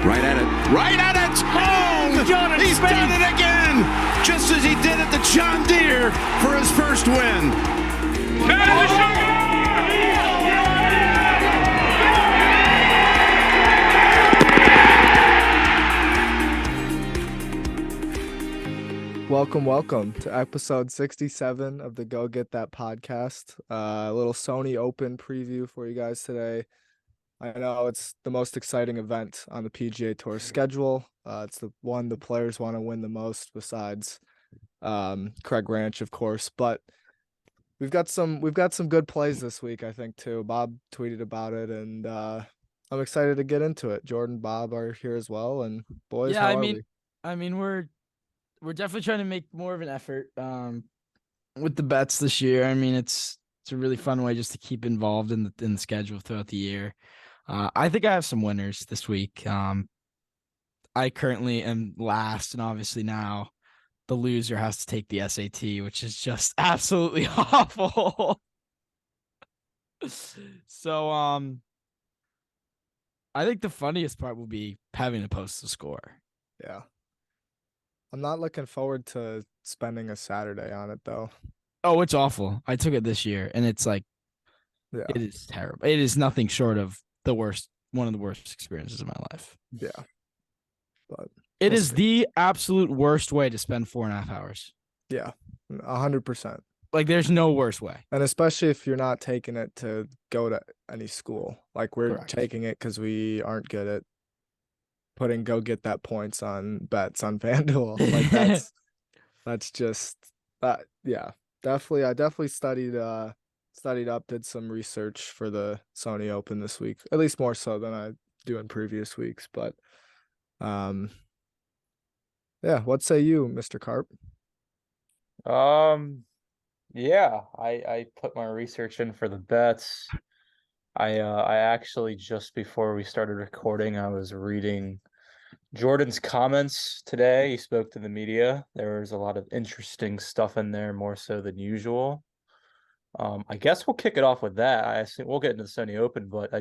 Right at it. Right at it. Oh, Jordan he's Spieth. done it again. Just as he did at the John Deere for his first win. Welcome to episode 67 of the Go Get That podcast. A little Sony Open preview for you guys today. I know it's the most exciting event on the PGA Tour schedule. It's the one the players want to win the most, besides Craig Ranch, of course. But we've got some good plays this week, I think, too. Bob tweeted about it, and I'm excited to get into it. Jordan, Bob are here as well, and boys, Yeah, how are we? I mean, we're definitely trying to make more of an effort with the bets this year. I mean, it's a really fun way just to keep involved in the schedule throughout the year. I think I have some winners this week. I currently am last, and obviously now the loser has to take the SAT, which is just absolutely awful. So, I think the funniest part will be having to post the score. Yeah. I'm not looking forward to spending a Saturday on it, though. Oh, it's awful. I took it this year, and it's like, Yeah. it is terrible. It is nothing short of one of the worst experiences of my life. Yeah. But It we'll is see. the absolute worst way to spend 4.5 hours. Yeah. 100%. Like, there's no worse way. And especially if you're not taking it to go to any school. Like, we're Correct. taking it because we aren't good at putting Go Get That points on bets on FanDuel. Like, that's just that. Yeah, definitely. I definitely studied up, did some research for the Sony Open this week, at least more so than I do in previous weeks. But yeah, what say you, Mr. Carp? Yeah, I put my research in for the bets. I actually, just before we started recording, I was reading Jordan's comments today. He spoke to the media. There was a lot of interesting stuff in there, more so than usual. I guess we'll kick it off with that. I assume we'll get into the Sony Open, but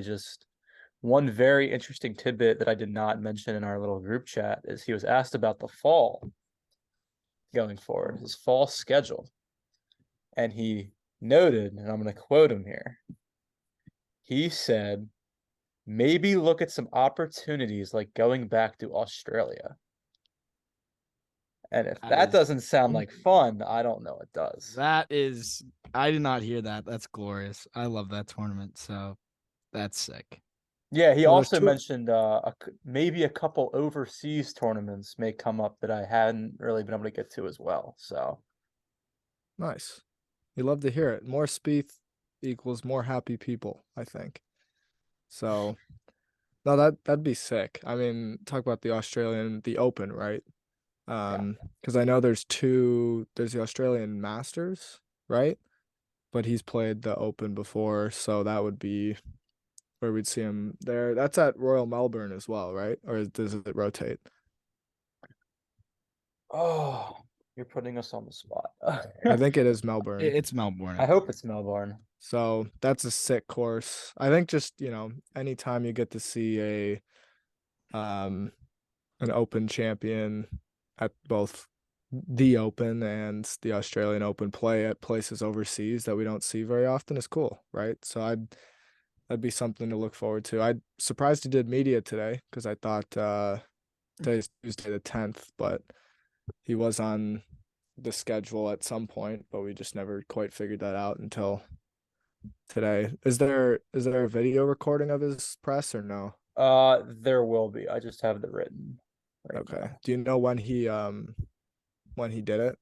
one very interesting tidbit that I did not mention in our little group chat is he was asked about the fall going forward, his fall schedule. And he noted, and I'm going to quote him here. He said, maybe look at some opportunities like going back to Australia. And if that doesn't sound like fun, I don't know what does. I did not hear that. That's glorious. I love that tournament. So that's sick. Yeah, he Well, also mentioned maybe a couple overseas tournaments may come up that I hadn't really been able to get to as well. So nice. You love to hear it. More Spieth equals more happy people, I think. So, no, that'd be sick. I mean, talk about the Open, right? Because I know there's the Australian Masters, right? But he's played the Open before, so that would be where we'd see him there. That's at Royal Melbourne as well, right? Or does it rotate? oh, you're putting us on the spot. I think it is Melbourne. It's Melbourne. I hope it's Melbourne. So that's a sick course. I think just, anytime you get to see an Open champion at both the Open and the Australian Open play at places overseas that we don't see very often is cool, right? So that'd be something to look forward to. I'm surprised he did media today because I thought today's Tuesday the 10th, but he was on the schedule at some point, but we just never quite figured that out until today. Is there a video recording of his press or no? There will be. I just have it written. Right Okay. now. Do you know when he did it?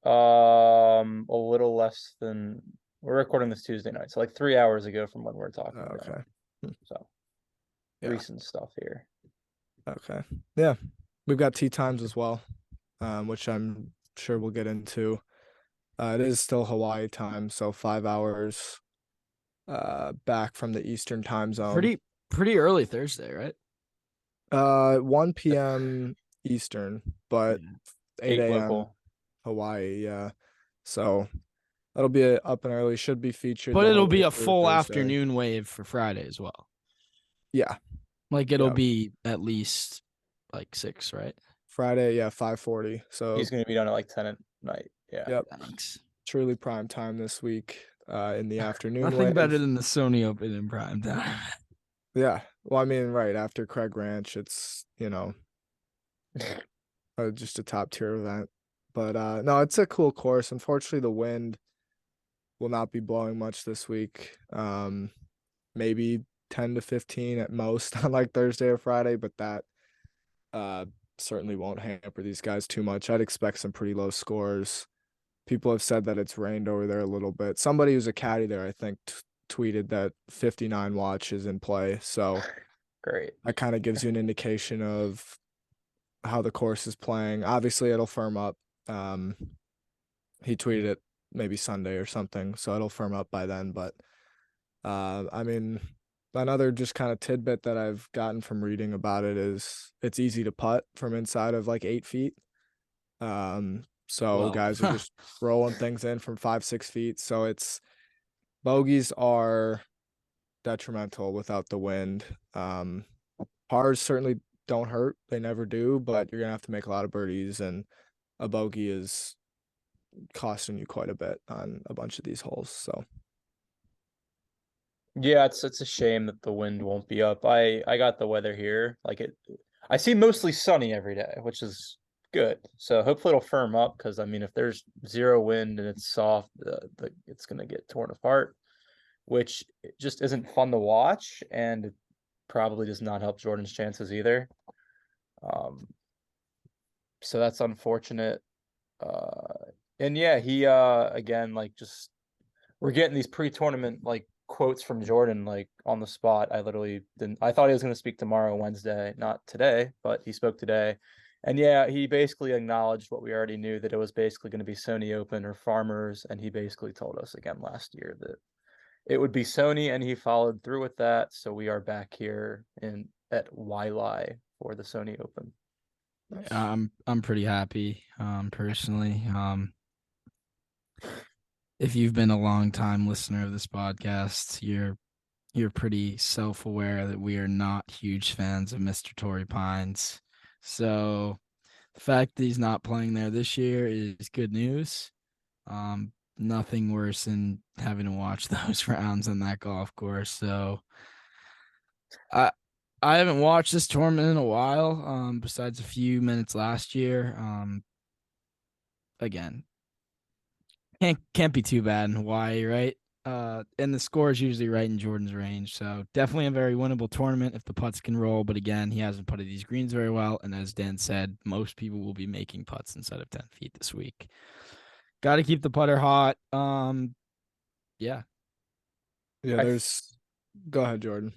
A little less than, we're recording this Tuesday night, so like 3 hours ago from when we're talking about. Okay. So Yeah. recent stuff here. Okay. Yeah. We've got tee times as well, which I'm sure we'll get into. It is still Hawaii time, so 5 hours back from the Eastern time zone. Pretty early Thursday, right? 1 p.m. Eastern, but 8 a.m. local. Hawaii, yeah. So that'll be up and early, should be featured. But the it'll whole be way a through full Thursday. afternoon wave for Friday as well. Yeah. Like, it'll Yeah. be at least like 6, right? Friday, yeah, 5:40. So He's going to be done at like 10 at night. Yeah. yep, Thanks. truly prime time this week. In the afternoon. Nothing better wave. than the Sony Open in prime time. Yeah. Well, I mean, right after Craig Ranch, it's just a top tier event. But no, it's a cool course. Unfortunately, the wind will not be blowing much this week. Maybe 10 to 15 at most on like Thursday or Friday, but that certainly won't hamper these guys too much. I'd expect some pretty low scores. People have said that it's rained over there a little bit. Somebody who's a caddy there, I think, tweeted that 59 watch is in play. So Great. that kind of gives you an indication of how the course is playing. Obviously, it'll firm up. He tweeted it maybe Sunday or something, so it'll firm up by then. But I mean, another just kind of tidbit that I've gotten from reading about it is it's easy to putt from inside of like 8 feet. So Well, guys are just rolling things in from 5-6 feet. So bogeys are detrimental without the wind. Pars certainly don't hurt. They never do, but you're gonna have to make a lot of birdies, and a bogey is costing you quite a bit on a bunch of these holes. So Yeah, it's a shame that the wind won't be up. I got the weather here. I see mostly sunny every day, which is good. So hopefully it'll firm up because I mean if there's zero wind and it's soft, it's gonna get torn apart, which just isn't fun to watch, and it probably does not help Jordan's chances either. So that's unfortunate. And yeah, he again just we're getting these pre-tournament quotes from Jordan on the spot. I thought he was going to speak tomorrow, Wednesday, not today, but he spoke today. And yeah, he basically acknowledged what we already knew, that it was basically going to be Sony Open or Farmers, and he basically told us again last year that it would be Sony, and he followed through with that. So we are back here at Wailea for the Sony Open. I'm pretty happy, personally. If you've been a long time listener of this podcast, you're pretty self-aware that we are not huge fans of Mr. Torrey Pines. So the fact that he's not playing there this year is good news. Nothing worse than having to watch those rounds on that golf course. So I haven't watched this tournament in a while, besides a few minutes last year. Again, can't be too bad in Hawaii, right? And the score is usually right in Jordan's range. So definitely a very winnable tournament if the putts can roll. But again, he hasn't putted these greens very well. And as Dan said, most people will be making putts inside of 10 feet this week. Got to keep the putter hot. Yeah. Go ahead, Jordan.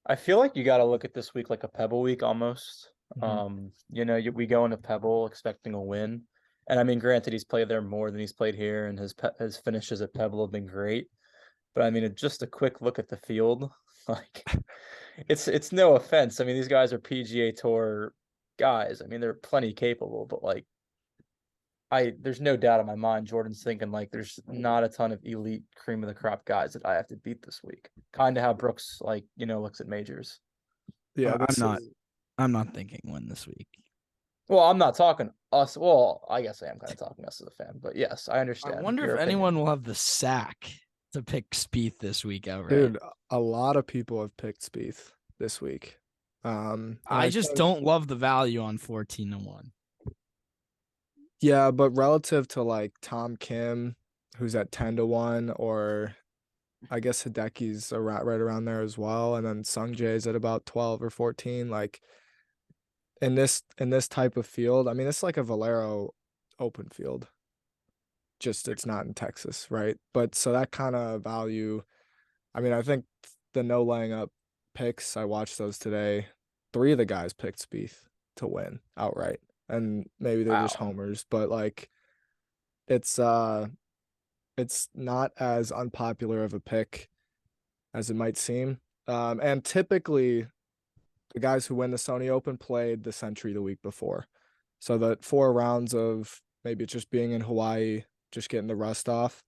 I feel like you got to look at this week like a Pebble week almost. Mm-hmm. We go into Pebble expecting a win. And I mean, granted, he's played there more than he's played here, and his finishes at Pebble have been great. But I mean, just a quick look at the field, it's no offense. I mean, these guys are PGA Tour guys. I mean, they're plenty capable, but there's no doubt in my mind Jordan's thinking there's not a ton of elite cream of the crop guys that I have to beat this week. Kind of how Brooks looks at majors. Yeah, I'm not thinking win this week. Well, I'm not talking us. Well, I guess I am kind of talking us as a fan, but yes, I understand. I wonder if anyone will have the sack to pick Spieth this week outright. Dude, a lot of people have picked Spieth this week. I just don't love the value on 14-1. Yeah, but relative to Tom Kim, who's at 10-1, or I guess Hideki's right around there as well, and then Sung Jae's at about 12 or 14. In this type of field, I mean, it's like a Valero Open field. Just it's not in Texas, right? But so that kind of value, I mean, I think the no laying up picks, I watched those today. 3 of the guys picked Spieth to win outright. And maybe they're just homers, but it's not as unpopular of a pick as it might seem. And typically the guys who win the Sony Open played the Century the week before. So the 4 rounds of maybe just being in Hawaii, just getting the rust off,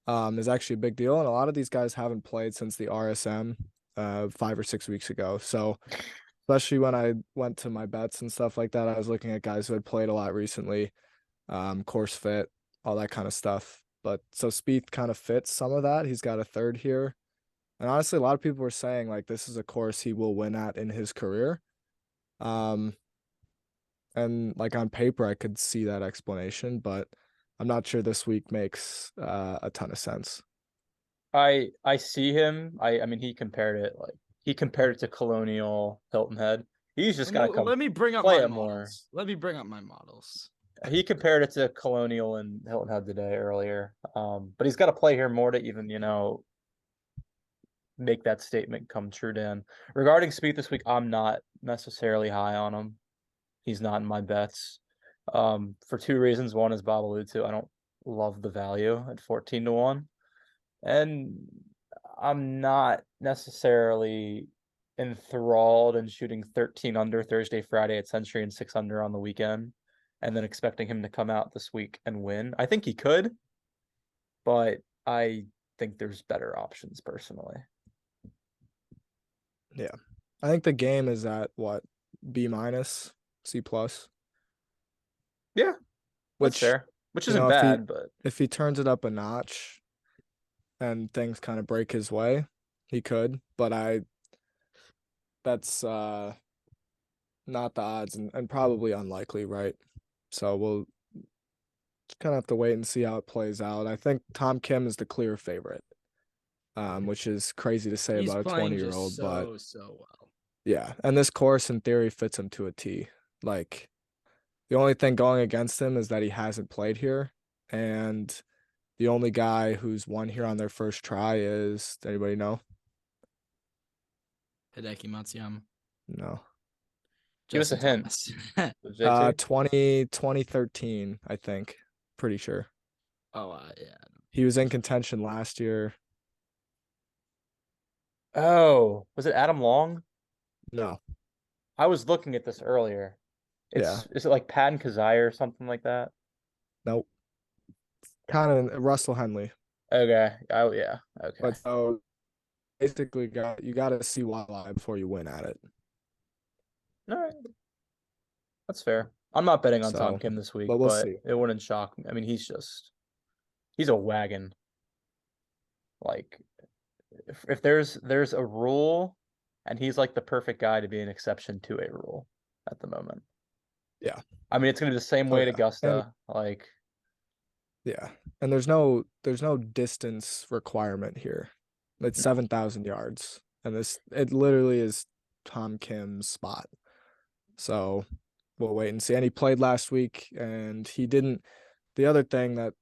is actually a big deal. And a lot of these guys haven't played since the RSM 5 or 6 weeks ago. So especially when I went to my bets and stuff like that. I was looking at guys who had played a lot recently, course fit, all that kind of stuff. But so Spieth kind of fits some of that. He's got a third here. And honestly, a lot of people were saying like this is a course he will win at in his career. And like on paper, I could see that explanation, but I'm not sure this week makes a ton of sense. I see him. I mean he compared it to Colonial Hilton Head. He's just gotta come Let me bring up play my it more. models. Let me bring up my models. He compared it to Colonial and Hilton Head today earlier. But he's got to play here more to even, make that statement come true, Dan. Regarding Spieth this week, I'm not necessarily high on him. He's not in my bets. For two reasons. One, as Bob alluded to, I don't love the value at 14-1. And I'm not necessarily enthralled in shooting 13 under Thursday, Friday at Century and 6 under on the weekend, and then expecting him to come out this week and win. I think he could, but I think there's better options personally. Yeah. I think the game is at what? B minus, C plus. Yeah. That's fair. Which isn't bad, but if he turns it up a notch and things kind of break his way, he could. But that's not the odds and probably unlikely, right? So we'll kind of have to wait and see how it plays out. I think Tom Kim is the clear favorite, which is crazy to say He's about a playing 20-year-old, just but so well. yeah. And this course in theory fits him to a T. Like the only thing going against him is that he hasn't played here. And the only guy who's won here on their first try is, does anybody know? Hideki Matsuyama. No. give us a hint. 2013, I think. Pretty sure. Yeah. He was in contention last year. Oh, was it Adam Long? No. I was looking at this earlier. Is it like Patton Kazire or something like that? Nope. Kind of Russell Henley. Okay. Oh yeah. Okay. But so basically you gotta see Wildlife before you win at it. All right. That's fair. I'm not betting on Tom So, Kim this week, but we'll but see. it wouldn't shock me. I mean, he's a wagon. Like if there's a rule and he's like the perfect guy to be an exception to a rule at the moment. Yeah. I mean, it's gonna be the same Oh, way yeah. to Augusta. Yeah. And there's no distance requirement here. It's 7,000 yards. And it literally is Tom Kim's spot. So we'll wait and see. And he played last week and he didn't. The other thing that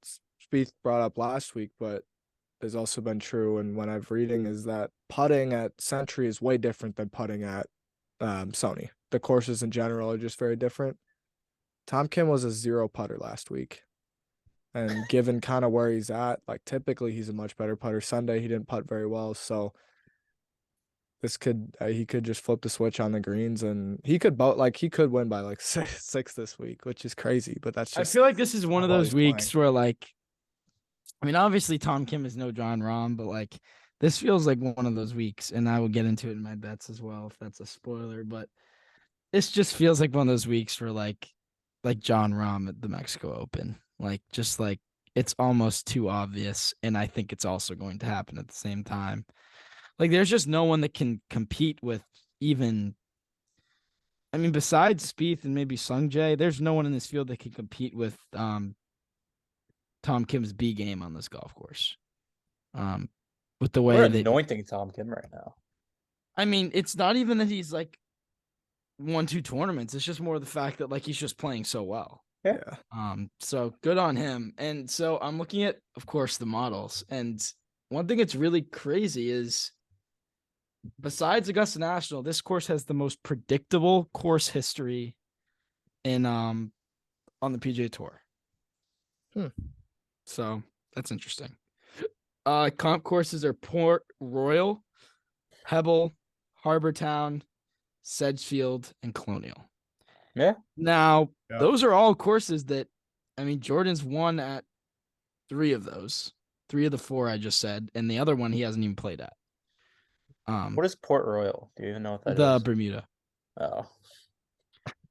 Spieth brought up last week, but has also been true, and when I've reading, is that putting at Century is way different than putting at Sony. The courses in general are just very different. Tom Kim was a 0 putter last week. And given kind of where he's at, like typically he's a much better putter. Sunday he didn't putt very well, so he could just flip the switch on the greens and he could win by like six this week, which is crazy. But that's just I feel like this is one of how well those he's weeks playing. where like, I mean, obviously Tom Kim is no John Rahm, but like this feels like one of those weeks, and I will get into it in my bets as well if that's a spoiler. But this just feels like one of those weeks where like John Rahm at the Mexico Open, like just like it's almost too obvious, and I think it's also going to happen at the same time. Like there's just no one that can compete with even. I mean, besides Spieth and maybe Sung Jae, there's no one in this field that can compete with Tom Kim's B game on this golf course. With the way we're that anointing Tom Kim right now. I mean, it's not even that he's like won 2 tournaments. It's just more the fact that like he's just playing so well. Yeah. So good on him. And so I'm looking at, of course, the models. And one thing that's really crazy is besides Augusta National, this course has the most predictable course history in on the PGA Tour. So that's interesting. Comp courses are Port Royal, Pebble, Harbortown, Sedgefield, and Colonial. Yeah. Now, Yep. those are all courses that, I mean, Jordan's won at 3 of those, 3 of the 4 I just said, and the other one he hasn't even played at. What is Port Royal? Do you even know what that is? The Bermuda. Oh,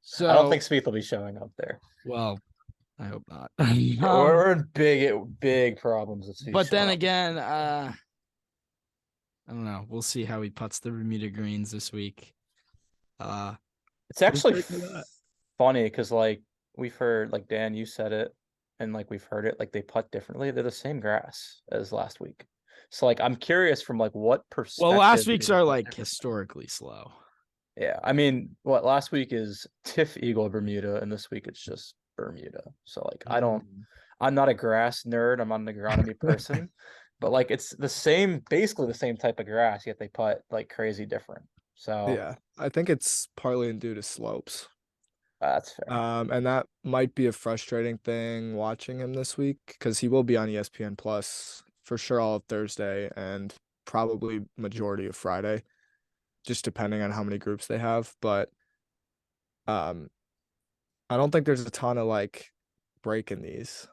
So I don't think Spieth will be showing up there. well, I hope not. We're in big problems with Spieth But then showing up. again, I don't know. We'll see how he puts the Bermuda greens this week. It's actually We'll figure that. funny because like we've heard, like Dan, you said it, and like we've heard it, like they putt differently. They're the same grass as last week. So like I'm curious from like what Well, perspective. last week's they are putt like differently. historically slow. Yeah, I mean, what last week is Tiff Eagle Bermuda, and this week it's just Bermuda. So like I'm not a grass nerd. I'm not an agronomy person, but like it's the same, basically the same type of grass, yet they putt like crazy different. So Yeah, I think it's partly due to slopes. that's fair. And that might be a frustrating thing watching him this week because he will be on ESPN Plus for sure all of Thursday and probably majority of Friday, just depending on how many groups they have. But um, I don't think there's a ton of like break in these,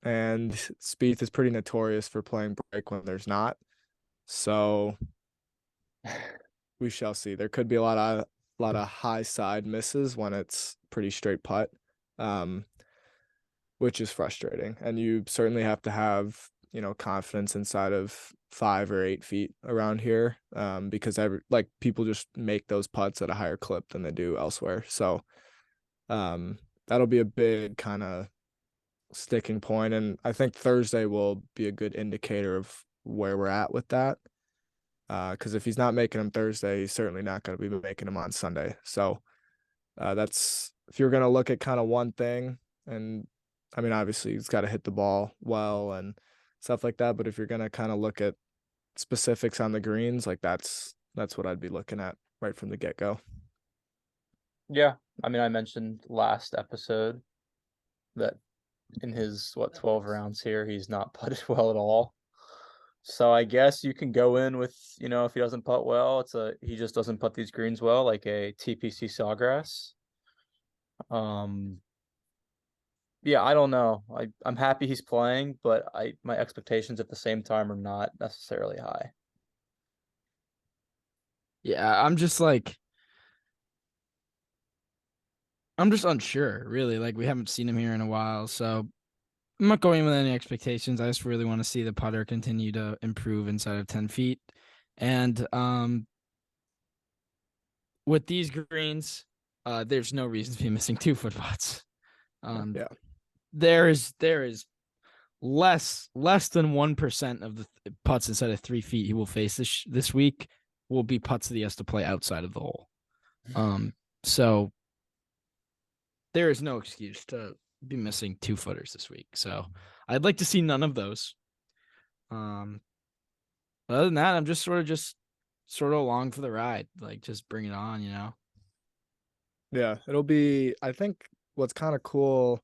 and Spieth is pretty notorious for playing break when there's not. So we shall see. There could be a lot of high side misses when it's pretty straight putt, um, which is frustrating. And you certainly have to have confidence inside of 5 or 8 feet around here, because like people just make those putts at a higher clip than they do elsewhere. So that'll be a big kind of sticking point, and I think Thursday will be a good indicator of where we're at with that. Because if he's not making them Thursday, he's certainly not going to be making them on Sunday. So that's if you're going to look at kind of one thing, and I mean, obviously he's got to hit the ball well and stuff like that. But if you're going to kind of look at specifics on the greens, like that's what I'd be looking at right from the get go. Yeah, I mean, I mentioned last episode that in his 12 rounds here, he's not putted well at all. So I guess you can go in with, if he doesn't putt well, he just doesn't putt these greens well, like a TPC Sawgrass. Yeah, I don't know. I'm happy he's playing, but my expectations at the same time are not necessarily high. Yeah, I'm just unsure, really. Like we haven't seen him here in a while, so I'm not going with any expectations. I just really want to see the putter continue to improve inside of 10 feet. And with these greens, there's no reason to be missing 2-foot putts. Yeah. There is less than 1% of the putts inside of 3 feet he will face this week will be putts that he has to play outside of the hole. So there is no excuse to be missing 2-footers this week. So I'd like to see none of those. Other than that, I'm just sort of along for the ride. Like just bring it on, Yeah, it'll be. I think what's kind of cool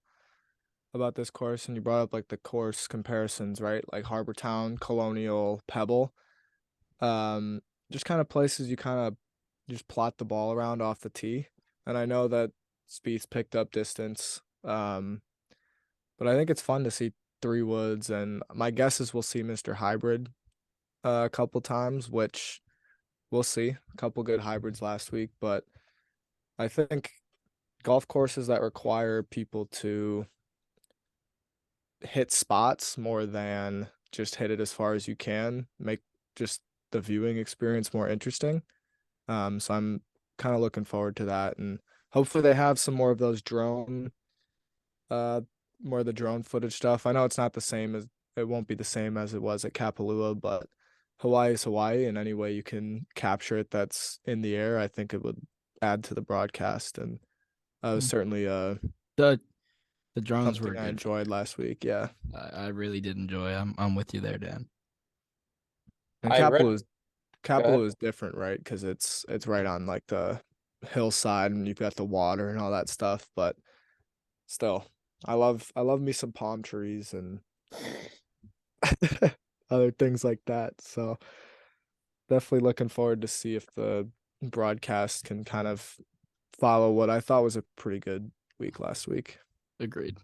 about this course, and you brought up like the course comparisons, right? Like Harbor Town, Colonial, Pebble, just kind of places you kind of just plot the ball around off the tee. And I know that Spieth picked up distance, but I think it's fun to see 3 woods, and my guess is we'll see Mr. Hybrid a couple times, which we'll see. A couple good hybrids last week, but I think golf courses that require people to hit spots more than just hit it as far as you can make just the viewing experience more interesting. So I'm kind of looking forward to that, and hopefully they have some more of those more of the drone footage stuff. I know it's not the same as it won't be the same as it was at Kapalua, but Hawaii is Hawaii, and any way you can capture it that's in the air, I think it would add to the broadcast. And was certainly The drones something were I good. enjoyed last week. Yeah, I really did enjoy. I'm with you there, Dan. and Kapalua is different, right? Because it's right on like the hillside, and you've got the water and all that stuff. But still, I love me some palm trees and other things like that. So definitely looking forward to see if the broadcast can kind of follow what I thought was a pretty good week last week. Agreed.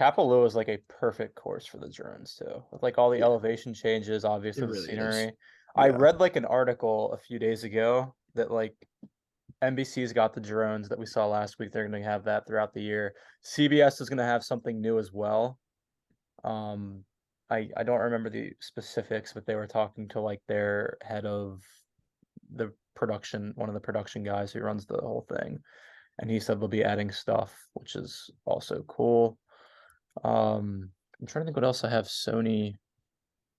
Kapalua is like a perfect course for the drones too, with like all the Yeah. elevation changes, obviously It the really is. scenery. I Yeah. read like an article a few days ago that like NBC's got the drones that we saw last week. They're going to have that throughout the year. CBS is going to have something new as well. I don't remember the specifics, but they were talking to like their head of the production, one of the production guys who runs the whole thing, and he said they'll be adding stuff, which is also cool. I'm trying to think what else I have Sony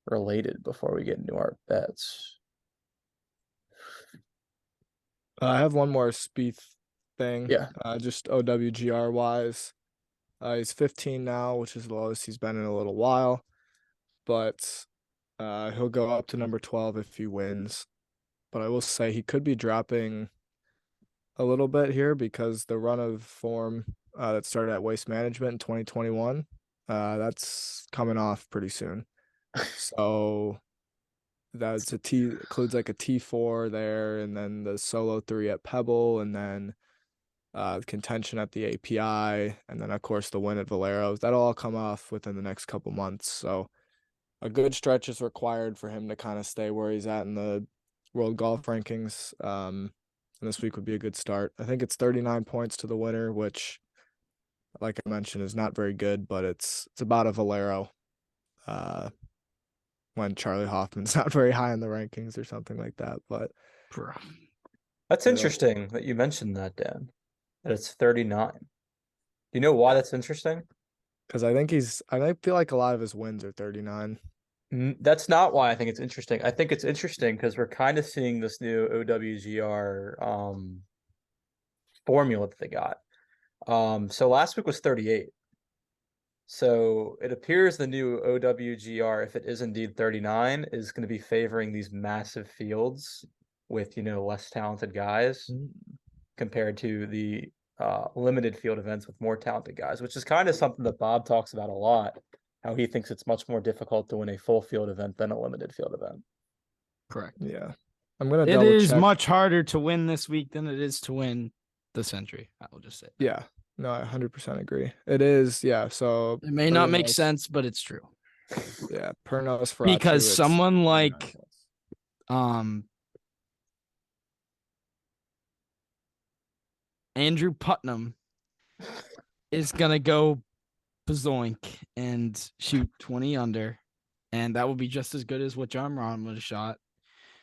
related before we get into our bets. I have one more Spieth thing. Yeah. Just OWGR wise. He's 15 now, which is the lowest he's been in a little while. But he'll go up to number 12 if he wins. But I will say he could be dropping a little bit here because the run of form that started at Waste Management in 2021, that's coming off pretty soon. So that's includes like a T4 there, and then the solo 3 at Pebble, and then contention at the API, and then of course the win at Valero's. That'll all come off within the next couple months. So a good stretch is required for him to kind of stay where he's at in the world golf rankings. And this week would be a good start. I think it's 39 points to the winner, which, like I mentioned, is not very good, but it's about a Valero. When Charlie Hoffman's not very high in the rankings or something like that. But that's interesting that you mentioned that, Dan, that it's 39. Do you know why that's interesting? Because I feel like a lot of his wins are 39. That's not why I think it's interesting. I think it's interesting because we're kind of seeing this new OWGR formula that they got. So last week was 38. So it appears the new OWGR, if it is indeed 39, is going to be favoring these massive fields with, less talented guys compared to the limited field events with more talented guys, which is kind of something that Bob talks about a lot, how he thinks it's much more difficult to win a full field event than a limited field event. Correct. Yeah. I'm going to It double is check. much harder to win this week than it is to win the Century. I will just say. Yeah. No, I 100% agree. It is, yeah. So It may not make sense, but it's true. Yeah, per Nosferatu, Because it's someone 39 like points. Andrew Putnam is gonna go bazoink and shoot 20 under, and that will be just as good as what John Rahm would have shot.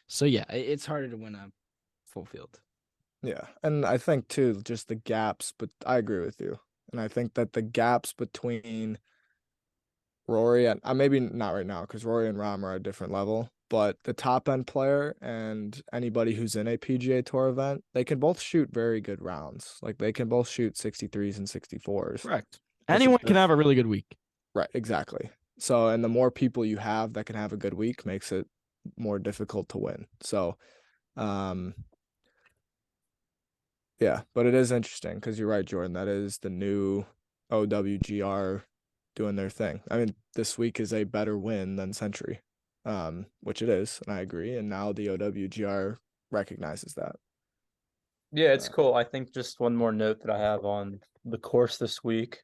So yeah, it's harder to win a full field. Yeah, and I think too, just the gaps, but I agree with you. And I think that the gaps between Rory and maybe not right now because Rory and Rahm are a different level, but the top end player and anybody who's in a PGA Tour event, they can both shoot very good rounds. Like they can both shoot 63s and 64s. Correct. Anyone can have a really good week. Right, exactly. So, and the more people you have that can have a good week makes it more difficult to win. So, yeah, but it is interesting because you're right, Jordan. That is the new OWGR doing their thing. I mean, this week is a better win than Century, which it is, and I agree. And now the OWGR recognizes that. Yeah, it's cool. I think just one more note that I have on the course this week.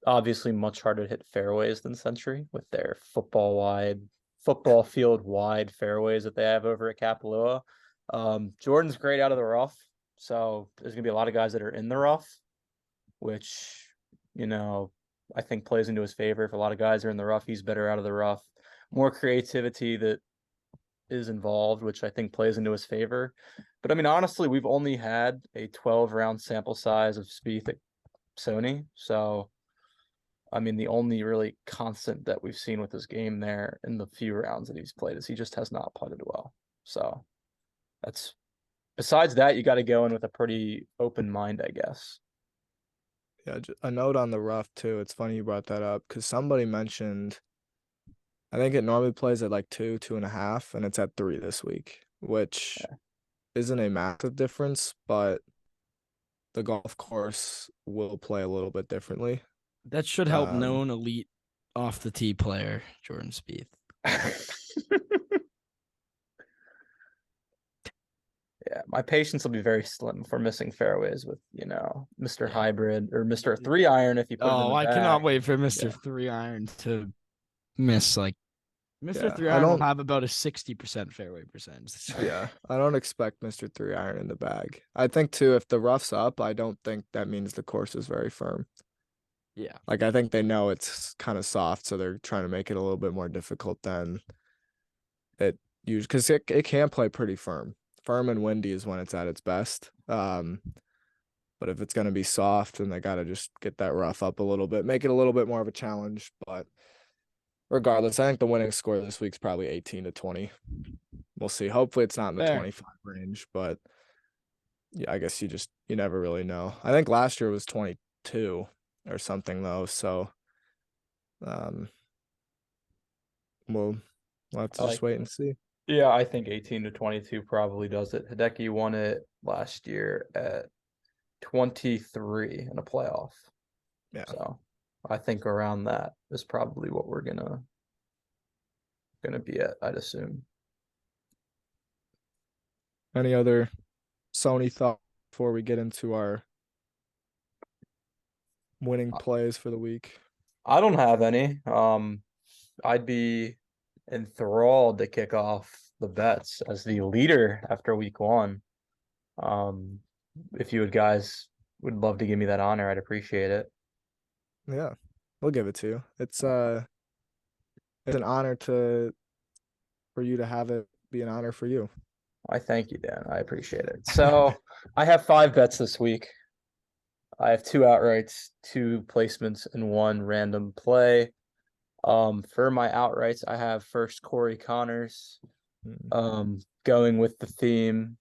Obviously much harder to hit fairways than Century with their football field wide fairways that they have over at Kapalua. Jordan's great out of the rough, so there's gonna be a lot of guys that are in the rough, which I think plays into his favor. If a lot of guys are in the rough, he's better out of the rough. More creativity that is involved, which I think plays into his favor. But I mean, honestly, we've only had a 12-round sample size of Spieth at Sony, so I mean, the only really constant that we've seen with his game there in the few rounds that he's played is he just has not putted well. So that's besides that, you got to go in with a pretty open mind, I guess. Yeah, a note on the rough too. It's funny you brought that up because somebody mentioned, I think it normally plays at like 2.5, and it's at 3 this week, which isn't a massive difference, but the golf course will play a little bit differently. That should help known elite off the tee player, Jordan Spieth. Yeah, my patience will be very slim for missing fairways with, Mr. Hybrid or Mr. 3-iron if you put it in the I cannot bag. wait for Mr. 3-iron to miss like Mr. Yeah, Three I Iron will don't- have about a 60% fairway percentage. this year. Yeah, I don't expect Mr. 3-iron in the bag. I think too, if the rough's up, I don't think that means the course is very firm. Yeah. Like I think they know it's kind of soft, so they're trying to make it a little bit more difficult than it usually, because it can play pretty firm. Firm and windy is when it's at its best. But if it's gonna be soft, then they gotta just get that rough up a little bit, make it a little bit more of a challenge. But regardless, I think the winning score this week's probably 18 to 20. We'll see. Hopefully it's not in the Fair. 25 range, but yeah, I guess you never really know. I think last year was 22 or something though, so we'll have to just wait and see. Yeah, I think 18 to 22 probably does it. Hideki won it last year at 23 in a playoff. Yeah. So I think around that is probably what we're gonna be at, I'd assume. Any other Sony thought before we get into our winning plays for the week? I don't have any. I'd be enthralled to kick off the bets as the leader after week 1. If you guys would love to give me that honor, I'd appreciate it. Yeah, we'll give it to you. It's an honor for you to have it be an honor for you. I thank you, Dan. I appreciate it. So I have 5 bets this week. I have 2 outrights, 2 placements, and 1 random play. For my outrights, I have first Corey Connors. Going with the theme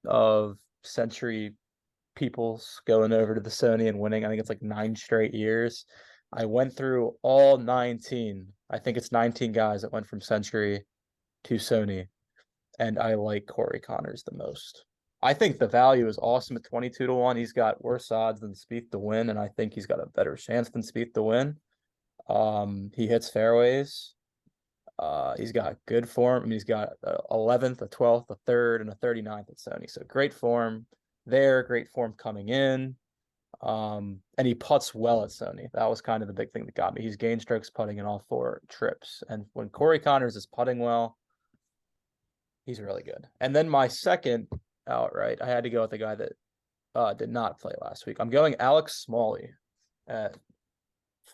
of Century Peoples going over to the Sony and winning. I think it's like 9 straight years. I went through all 19. I think it's 19 guys that went from Century to Sony, and I like Corey Connors the most. I think the value is awesome at 22 to 1. He's got worse odds than Spieth to win, and I think he's got a better chance than Spieth to win. He hits fairways. He's got good form. I mean, he's got a 11th, a 12th, a 3rd, and a 39th at Sony. So great form there, great form coming in. And he putts well at Sony. That was kind of the big thing that got me. He's gained strokes putting in all 4 trips. And when Corey Connors is putting well, he's really good. And then my second outright, I had to go with the guy that did not play last week. I'm going Alex Smalley at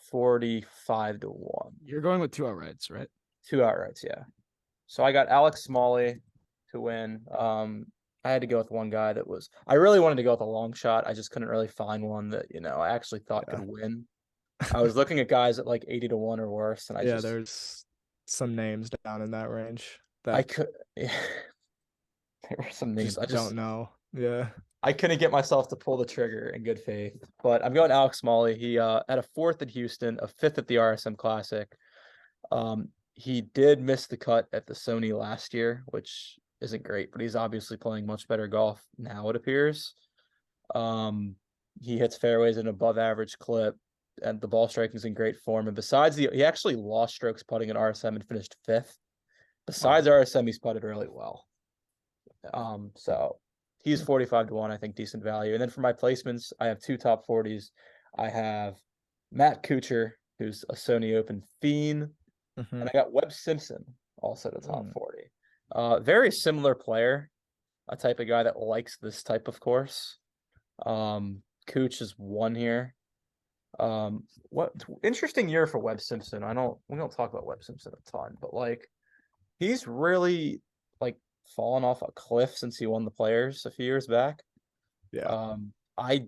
45 to 1. You're going with 2 outrights, right? 2 outrights, yeah. So I got Alex Smalley to win. I had to go with one guy I really wanted to go with a long shot. I just couldn't really find one that, I actually thought could win. I was looking at guys at like 80 to 1 or worse, and there's some names down in that range that I could there were some names I just don't know. Yeah. I couldn't get myself to pull the trigger in good faith. But I'm going Alex Smalley. He had a 4th at Houston, a 5th at the RSM Classic. He did miss the cut at the Sony last year, which isn't great, but he's obviously playing much better golf now, it appears. He hits fairways at an above average clip, and the ball striking is in great form. And besides he actually lost strokes putting at RSM and finished 5th. Besides RSM, he's putted really well. So he's 45 to 1, I think decent value. And then for my placements, I have 2 top 40s. I have Matt Kuchar, who's a Sony Open fiend. And I got Webb Simpson also to top 40. Very similar player, a type of guy that likes this type of course. Cooch is 1 here. What interesting year for Webb Simpson. We don't talk about Webb Simpson a ton, but like he's really like fallen off a cliff since he won the Players a few years back. Yeah. I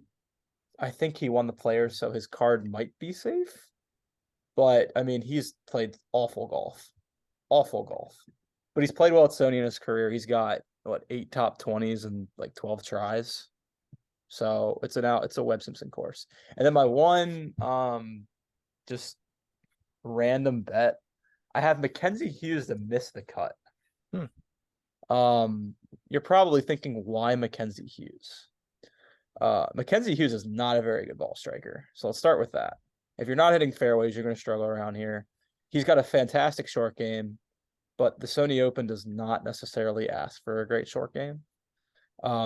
think he won the Players, so his card might be safe. But I mean, he's played awful golf. But he's played well at Sony in his career. He's got 8 top 20s and like 12 tries. So it's a Webb Simpson course. And then my one just random bet, I have Mackenzie Hughes to miss the cut. You're probably thinking, why Mackenzie Hughes? Mackenzie Hughes is not a very good ball striker. So let's start with that. If you're not hitting fairways, you're going to struggle around here. He's got a fantastic short game, but the Sony Open does not necessarily ask for a great short game.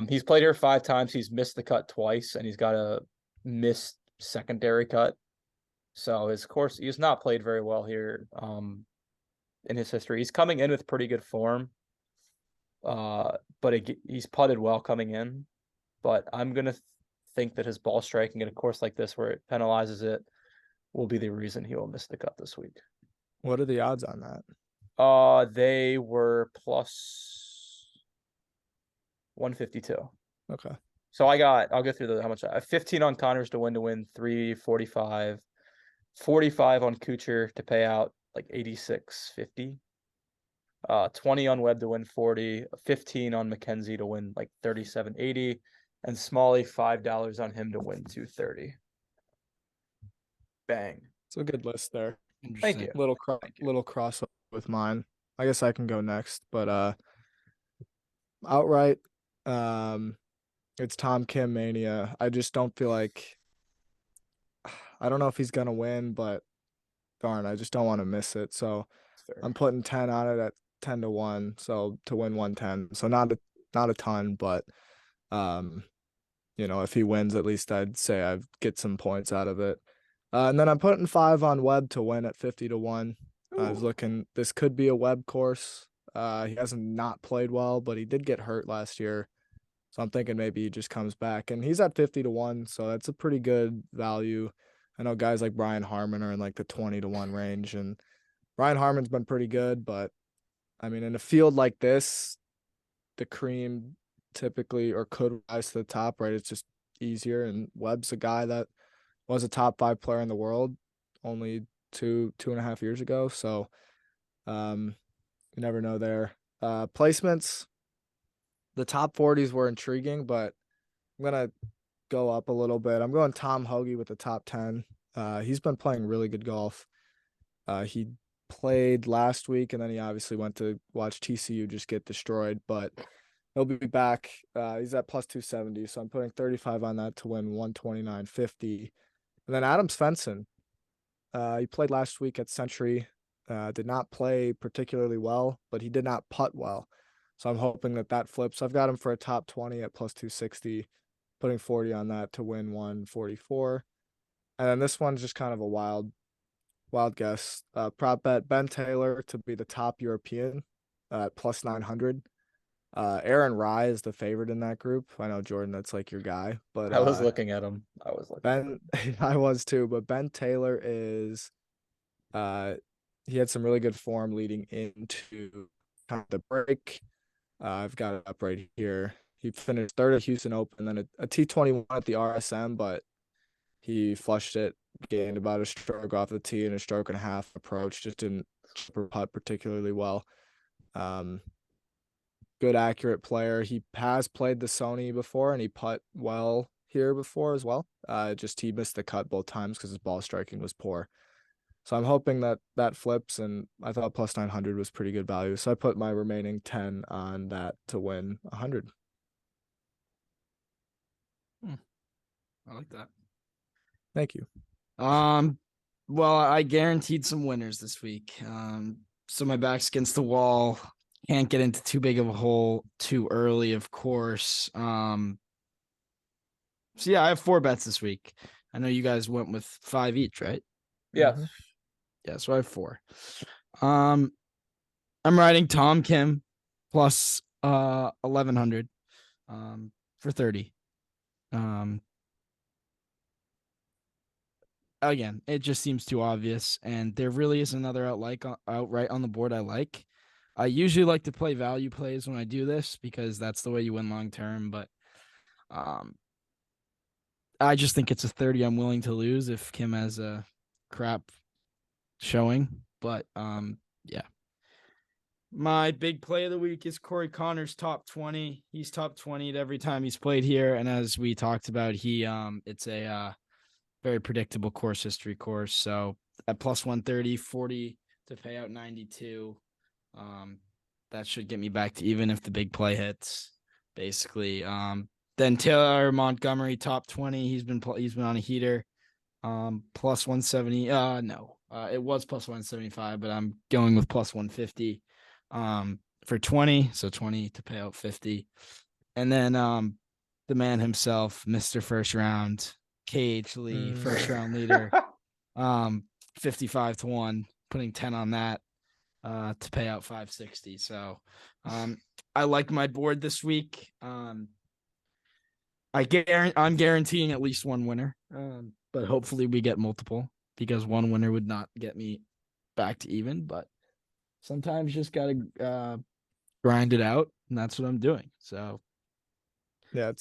He's played here 5 times. He's missed the cut twice, and he's got a missed secondary cut. So his course, he's not played very well here. in his history. He's coming in with pretty good form. But he's putted well coming in. But I'm gonna think that his ball striking in a course like this, where it penalizes it, will be the reason he will miss the cut this week. What are the odds on that? They were plus 152. Okay. So I'll go through how much 15 on Connors to win 345, 45 on Kuchar to pay out like 86.50. 20 on Webb to win 40, 15 on McKenzie to win like 37.80, and Smalley $5 on him to win 230. Bang. It's a good list there. Thank you. Little crossover with mine. I guess I can go next, but outright, it's Tom Kim mania. I just don't feel like I don't know if he's gonna win, but darn, I just don't want to miss it. So I'm putting 10 on it at 10-1. So to win 110. So not a ton, but if he wins, at least I'd say I get some points out of it. And then I'm putting 5 on Webb to win at 50-1. I was looking. This could be a Webb course. He hasn't not played well, but he did get hurt last year. So I'm thinking maybe he just comes back, and he's at 50-1. So that's a pretty good value. I know guys like Brian Harmon are in like the 20-1 range, and Brian Harmon's been pretty good, but I mean, in a field like this, the cream typically or could rise to the top, right? It's just easier. And Webb's a guy that was a top 5 player in the world only 2.5 years ago. So you never know there. Placements, the top 40s were intriguing, but I'm going to go up a little bit. I'm going Tom Hoagie with the top 10. He's been playing really good golf. He played last week, and then he obviously went to watch TCU just get destroyed, but he'll be back. He's at plus 270, so I'm putting 35 on that to win 129.50. And then Adam Svensson, he played last week at Century, did not play particularly well, but he did not putt well. So I'm hoping that flips. I've got him for a top 20 at plus 260, putting 40 on that to win 144. And then this one's just kind of a wild guess. Prop bet Ben Taylor to be the top European at plus 900. Aaron Rye is the favorite in that group. I know, Jordan, that's like your guy, but I was looking at him. Ben, I was too, but Ben Taylor is he had some really good form leading into kind of the break. I've got it up right here. He finished third at Houston Open, then a T21 at the RSM, but he flushed it, gained about a stroke off the tee and a stroke and a half approach. Just didn't putt particularly well. Good accurate player. He has played the Sony before, and he putt well here before as well. Just he missed the cut both times because his ball striking was poor. So I'm hoping that flips, and I thought plus 900 was pretty good value. So I put my remaining 10 on that to win 100. I like that. Thank you. Well, I guaranteed some winners this week. So my back's against the wall. Can't get into too big of a hole too early, of course. So yeah, I have 4 bets this week. I know you guys went with 5 each, right? Yeah. Mm-hmm. Yeah, so I have 4. I'm riding Tom Kim plus 1100 for 30. Again, it just seems too obvious, and there really is another outright on the board I like. I usually like to play value plays when I do this because that's the way you win long term, but I just think it's a 30 I'm willing to lose if Kim has a crap showing. But yeah. My big play of the week is Corey Connors top 20. He's top 20 every time he's played here, and as we talked about, it's a very predictable course history course. So at plus 130, 40 to pay out 92. That should get me back to even if the big play hits, basically. Then Taylor Montgomery top 20. He's been on a heater. Plus 170. It was plus 175, but I'm going with plus 150. For 20, so 20 to pay out 50. And then the man himself, Mr. First Round, KH Lee, first round leader, 55-1, putting 10 on that. to pay out 560. So I like my board this week. I'm guaranteeing at least one winner, but hopefully we get multiple because one winner would not get me back to even. But sometimes you just gotta grind it out, and that's what I'm doing. So Yeah,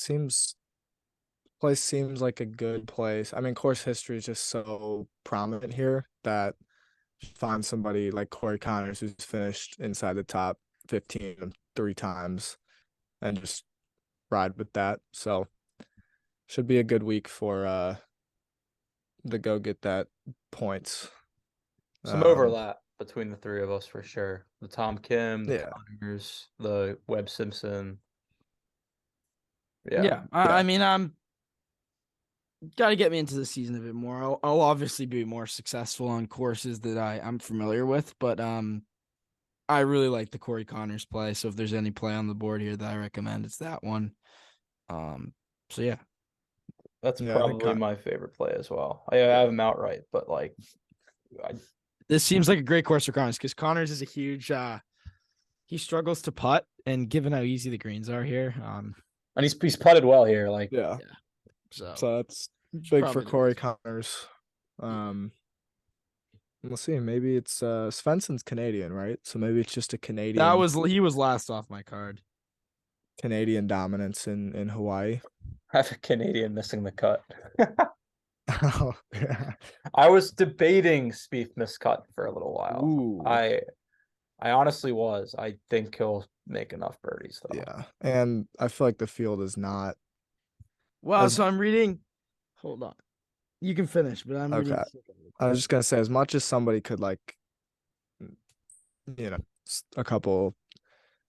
place seems like a good place. I mean, course history is just so prominent here that find somebody like Corey Connors who's finished inside the top 15 3 times and just ride with that. So should be a good week for the go get that points. Some overlap between the three of us for sure. The Tom Kim, the Yeah. Connors, the Webb Simpson. yeah. I mean, I'm got to get me into the season a bit more. I'll obviously be more successful on courses that I'm familiar with, but I really like the Corey Connors play. So if there's any play on the board here that I recommend, it's that one. So yeah. That's Yeah, I think probably my favorite play as well. I have him outright, but like This seems like a great course for Connors because Connors is a huge he struggles to putt, and given how easy the greens are here, and he's putted well here. Like Yeah. so So that's big for probably the Corey reason. Connors. We'll see. Maybe it's Svensson's Canadian, right? So maybe it's just a Canadian he was last off my card. Canadian dominance in Hawaii. I have a Canadian missing the cut. Oh, yeah. I was debating Spieth miscut for a little while. Ooh. I honestly was. I think he'll make enough birdies though. Yeah. And I feel like the field is not Well, As- so I'm reading. Hold on, you can finish, but I'm reading. Okay. I was just gonna say, as much as somebody could a couple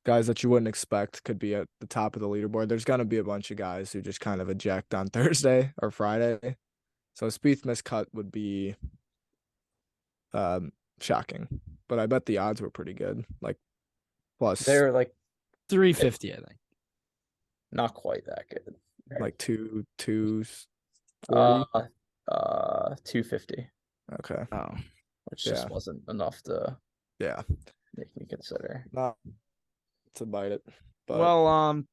guys that you wouldn't expect could be at the top of the leaderboard, there's gonna be a bunch of guys who just kind of eject on Thursday or Friday. So Spieth miscut would be shocking. But I bet the odds were pretty good. Like plus They're like 350, I think. not quite that good. like 240. 250, Okay. Oh, which just Yeah. wasn't enough to Yeah. make me consider. Not to bite it. But well,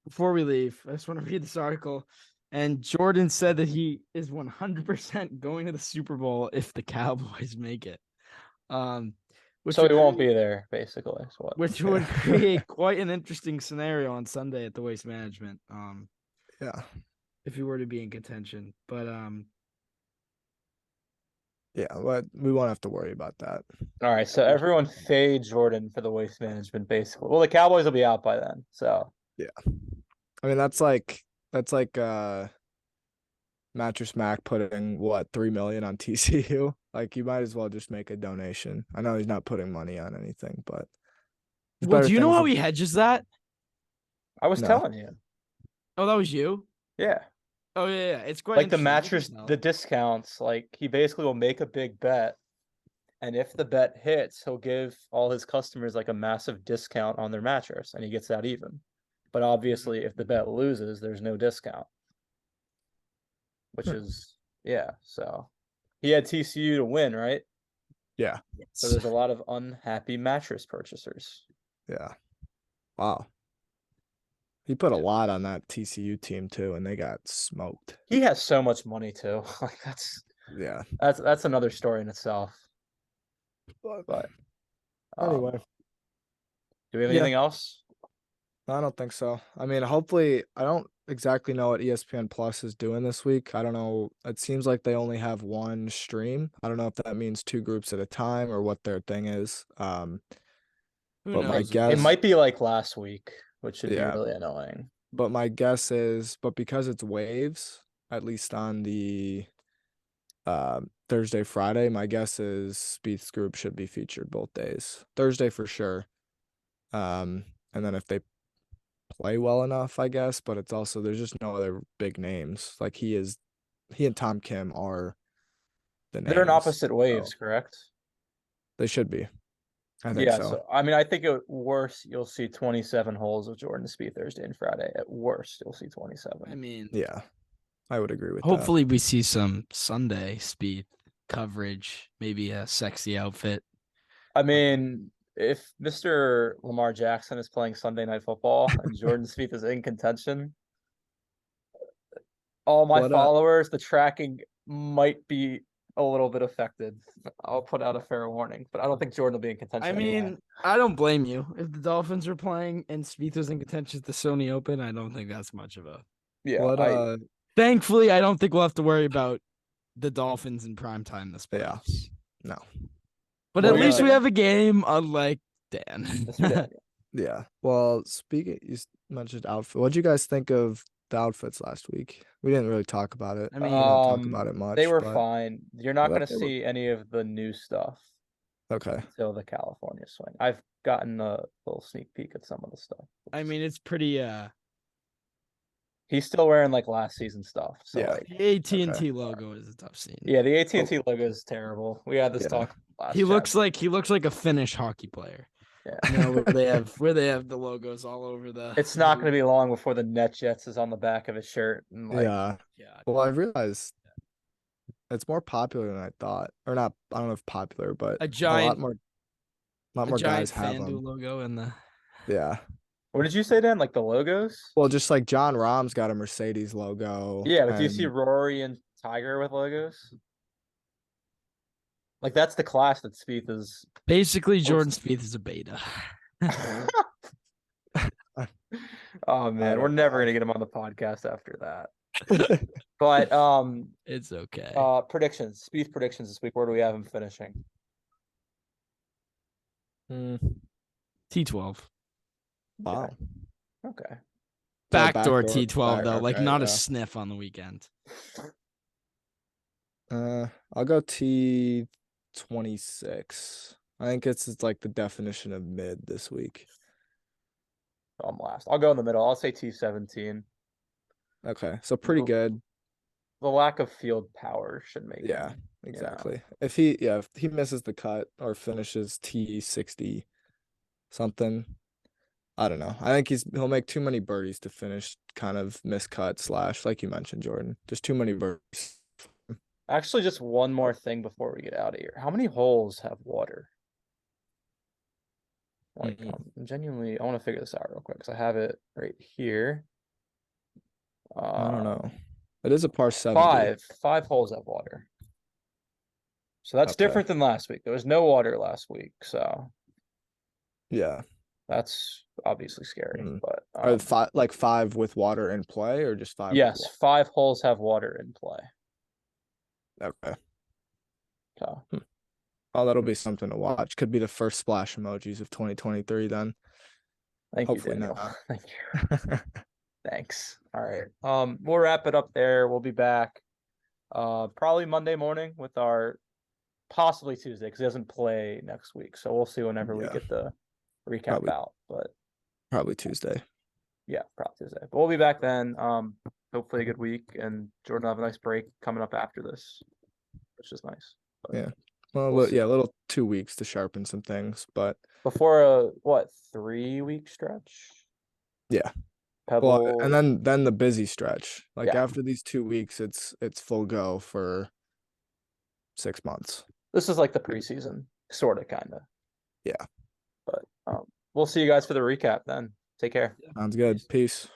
before we leave, I just want to read this article. And Jordan said that he is 100% going to the Super Bowl if the Cowboys make it. Which So would he won't create- be there, basically. Is what. Which would create quite an interesting scenario on Sunday at the Waste Management. yeah. If he were to be in contention, but Yeah, but we won't have to worry about that. All right, so everyone fade Jordan for the Waste Management, basically. Well, the Cowboys will be out by then, so I mean, that's like Mattress Mac putting what 3 million on TCU. Like you might as well just make a donation. I know he's not putting money on anything, but there's well, better do you know things how to- he hedges that? I was No. telling you. Oh, that was you. Yeah. Oh yeah. It's quite Like the interesting. mattress, the discounts, like he basically will make a big bet. And if the bet hits, he'll give all his customers like a massive discount on their mattress and he gets that even. But obviously, if the bet loses, there's no discount. Which is, yeah. So he had TCU to win, right? Yeah. So there's a lot of unhappy mattress purchasers. Yeah. Wow. He put a lot on that TCU team too, and they got smoked. He has so much money too. Like Yeah. that's another story in itself. But Anyway, do we have Yeah. anything else? I don't think so. I mean, hopefully, I don't exactly know what ESPN Plus is doing this week. I don't know. It seems like they only have one stream. I don't know if that means 2 groups at a time or what their thing is. Who but my knows? guess- It might be like last week, which should Yeah. be really annoying. But my guess is, but because it's waves, at least on the Thursday, Friday, my guess is Spieth's group should be featured both days. Thursday for sure. And then if they play well enough, I guess, but it's also there's just no other big names. Like he and Tom Kim are the names. They're in opposite waves, so correct? They should be. I think Yeah, so. so I mean, I think at worst you'll see 27 holes of Jordan Spieth Thursday and Friday. At worst, you'll see 27. I mean, Yeah. I would agree with hopefully we see some Sunday Spieth coverage, maybe a sexy outfit. I mean, if Mr. Lamar Jackson is playing Sunday Night Football and Jordan Spieth is in contention, all my What, followers, the tracking might be a little bit affected. I'll put out a fair warning, but I don't think Jordan will be in contention. I anyway. mean, I don't blame you. If the Dolphins were playing and Spieth was in contention at the Sony Open, I don't think that's much of a. yeah, What Thankfully, I don't think we'll have to worry about the Dolphins in prime time this Yeah. playoffs. No. But Well, at least yeah. we have a game, unlike Dan. Mr. Daniel. Yeah. Well, speaking, mentioned outfit. What'd you guys think of the outfits last week? We didn't really talk about it. I mean, we didn't talk about it much. They were but- fine. You're not I going thought to they were- see any of the new stuff Okay. until the California swing. I've gotten a little sneak peek at some of the stuff. I mean, it's pretty. He's still wearing like last season stuff. So Yeah. like, The AT&T logo is a tough scene. yeah, the AT&T logo is terrible. We had this Yeah. talk last. He looks chapter. like a Finnish hockey player. Yeah. You know, where they have the logos all over the. It's not going to be long before the NetJets is on the back of his shirt. And like, Yeah. Yeah. Well, I realized it's more popular than I thought, or not. I don't know if popular, but A giant, lot a more giant guys have FanDuel them. logo in the. Yeah. what did you say, Dan? Like the logos? Well, just like John Rahm's got a Mercedes logo. Yeah, but do you see and- Rory and Tiger with logos? Like that's the class that Spieth is. Basically, Jordan Spieth is a beta. Oh man, don't we're never know. gonna get him on the podcast after that. But It's okay. predictions, Spieth predictions this week. Where do we have him finishing? T12. Wow. Okay. Backdoor backdoor, T12 though, like okay, not a yeah. sniff on the weekend. I'll go T26. I think it's like the definition of mid this week. I'm last. I'll go in the middle. I'll say T17. Okay, so pretty Well, good. The lack of field power should make Yeah, him, exactly. If he misses the cut or finishes T60 something, I don't know. I think he'll make too many birdies to finish kind of miscut / like you mentioned, Jordan. Just too many birdies. Actually, just one more thing before we get out of here. How many holes have water? Like, genuinely, I want to figure this out real quick because I have it right here. I don't know. It is a par 70. Five holes have water. So that's Okay. different than last week. There was no water last week, so Yeah. that's obviously scary. Mhm. But Are five with water in play or just five? with yes, 5 holes have water in play. water? Okay. So Oh, that'll be something to watch. Could be the first splash emojis of 2023 then. thank Hopefully you, Daniel. not. Thank you. Thanks. All right. We'll wrap it up there. We'll be back probably Monday morning with our possibly Tuesday because he doesn't play next week. So we'll see whenever we Yeah. get the recap Probably. out. But Probably Tuesday. yeah, probably Tuesday. But we'll be back then. Hopefully a good week and Jordan will have a nice break coming up after this, which is nice. But Yeah. Well, We'll see. a little 2 weeks to sharpen some things, but before a 3-week stretch? Yeah. Pebble. well, and then the busy stretch. Like Yeah. after these 2 weeks, it's full go for 6 months. This is like the preseason, sort of, kind of. Yeah. But we'll see you guys for the recap then. Take care. Sounds good. Peace.